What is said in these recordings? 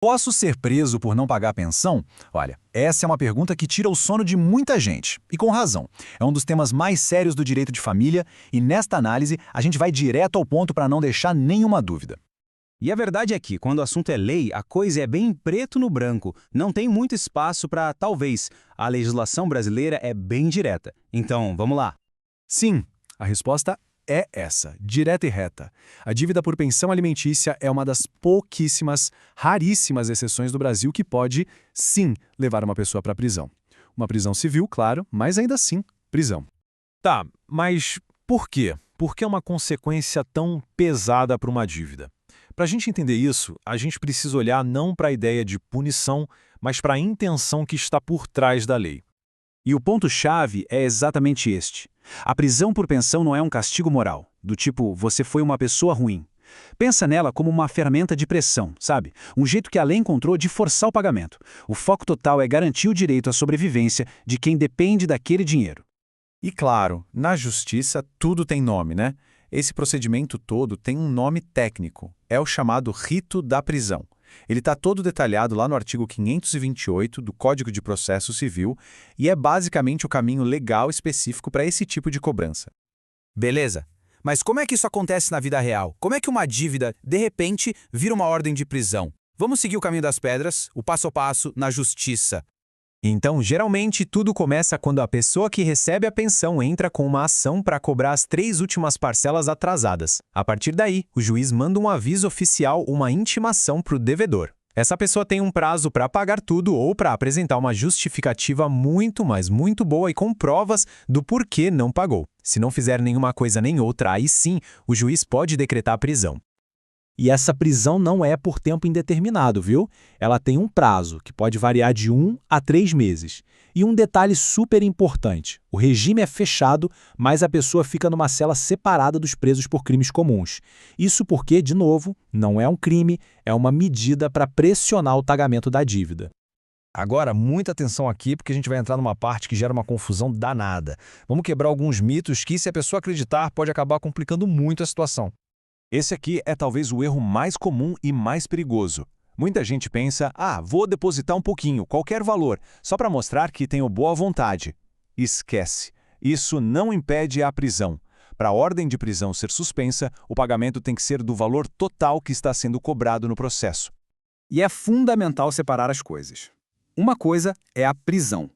Posso ser preso por não pagar pensão? Olha, essa é uma pergunta que tira o sono de muita gente, e com razão. É um dos temas mais sérios do direito de família, e nesta análise a gente vai direto ao ponto para não deixar nenhuma dúvida. E a verdade é que, quando o assunto é lei, a coisa é bem preto no branco. Não tem muito espaço para talvez. A legislação brasileira é bem direta. Então, vamos lá. Sim, a resposta é essa, direta e reta. A dívida por pensão alimentícia é uma das pouquíssimas, raríssimas exceções do Brasil que pode, sim, levar uma pessoa para a prisão. Uma prisão civil, claro, mas ainda assim, prisão. Tá, mas por quê? Por que é uma consequência tão pesada para uma dívida? Para a gente entender isso, a gente precisa olhar não para a ideia de punição, mas para a intenção que está por trás da lei. E o ponto-chave é exatamente este. A prisão por pensão não é um castigo moral, do tipo, você foi uma pessoa ruim. Pensa nela como uma ferramenta de pressão, sabe? Um jeito que a lei encontrou de forçar o pagamento. O foco total é garantir o direito à sobrevivência de quem depende daquele dinheiro. E claro, na justiça tudo tem nome, né? Esse procedimento todo tem um nome técnico. É o chamado rito da prisão. Ele está todo detalhado lá no artigo 528 do Código de Processo Civil e é basicamente o caminho legal específico para esse tipo de cobrança. Beleza, mas como é que isso acontece na vida real? Como é que uma dívida, de repente, vira uma ordem de prisão? Vamos seguir o caminho das pedras, o passo a passo, na justiça. Então, geralmente, tudo começa quando a pessoa que recebe a pensão entra com uma ação para cobrar as 3 últimas parcelas atrasadas. A partir daí, o juiz manda um aviso oficial, uma intimação para o devedor. Essa pessoa tem um prazo para pagar tudo ou para apresentar uma justificativa muito, mas muito boa e com provas do porquê não pagou. Se não fizer nenhuma coisa nem outra, aí sim, o juiz pode decretar a prisão. E essa prisão não é por tempo indeterminado, viu? Ela tem um prazo, que pode variar de 1 a 3 meses. E um detalhe super importante, o regime é fechado, mas a pessoa fica numa cela separada dos presos por crimes comuns. Isso porque, de novo, não é um crime, é uma medida para pressionar o pagamento da dívida. Agora, muita atenção aqui, porque a gente vai entrar numa parte que gera uma confusão danada. Vamos quebrar alguns mitos que, se a pessoa acreditar, pode acabar complicando muito a situação. Esse aqui é talvez o erro mais comum e mais perigoso. Muita gente pensa, vou depositar um pouquinho, qualquer valor, só para mostrar que tenho boa vontade. Esquece. Isso não impede a prisão. Para a ordem de prisão ser suspensa, o pagamento tem que ser do valor total que está sendo cobrado no processo. E é fundamental separar as coisas. Uma coisa é a prisão.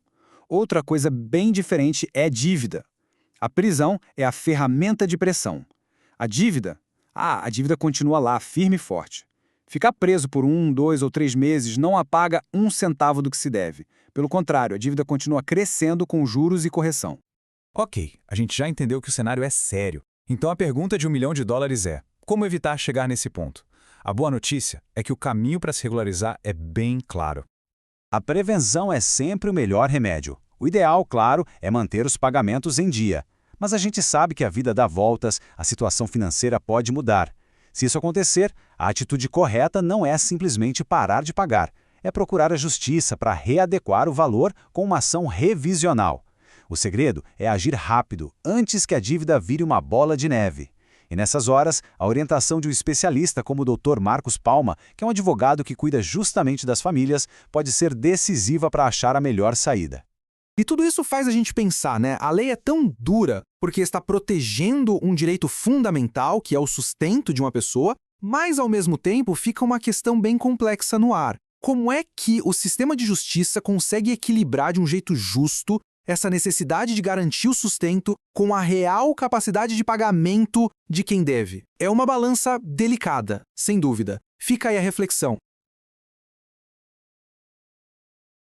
Outra coisa bem diferente é dívida. A prisão é a ferramenta de pressão. A dívida continua lá, firme e forte. Ficar preso por 1, 2 ou 3 meses não apaga 1 centavo do que se deve. Pelo contrário, a dívida continua crescendo com juros e correção. Ok, a gente já entendeu que o cenário é sério. Então a pergunta de $1 milhão é, como evitar chegar nesse ponto? A boa notícia é que o caminho para se regularizar é bem claro. A prevenção é sempre o melhor remédio. O ideal, claro, é manter os pagamentos em dia. Mas a gente sabe que a vida dá voltas, a situação financeira pode mudar. Se isso acontecer, a atitude correta não é simplesmente parar de pagar, é procurar a justiça para readequar o valor com uma ação revisional. O segredo é agir rápido, antes que a dívida vire uma bola de neve. E nessas horas, a orientação de um especialista como o Dr. Marcos Palma, que é um advogado que cuida justamente das famílias, pode ser decisiva para achar a melhor saída. E tudo isso faz a gente pensar, né? A lei é tão dura porque está protegendo um direito fundamental, que é o sustento de uma pessoa, mas, ao mesmo tempo, fica uma questão bem complexa no ar. Como é que o sistema de justiça consegue equilibrar de um jeito justo essa necessidade de garantir o sustento com a real capacidade de pagamento de quem deve? É uma balança delicada, sem dúvida. Fica aí a reflexão.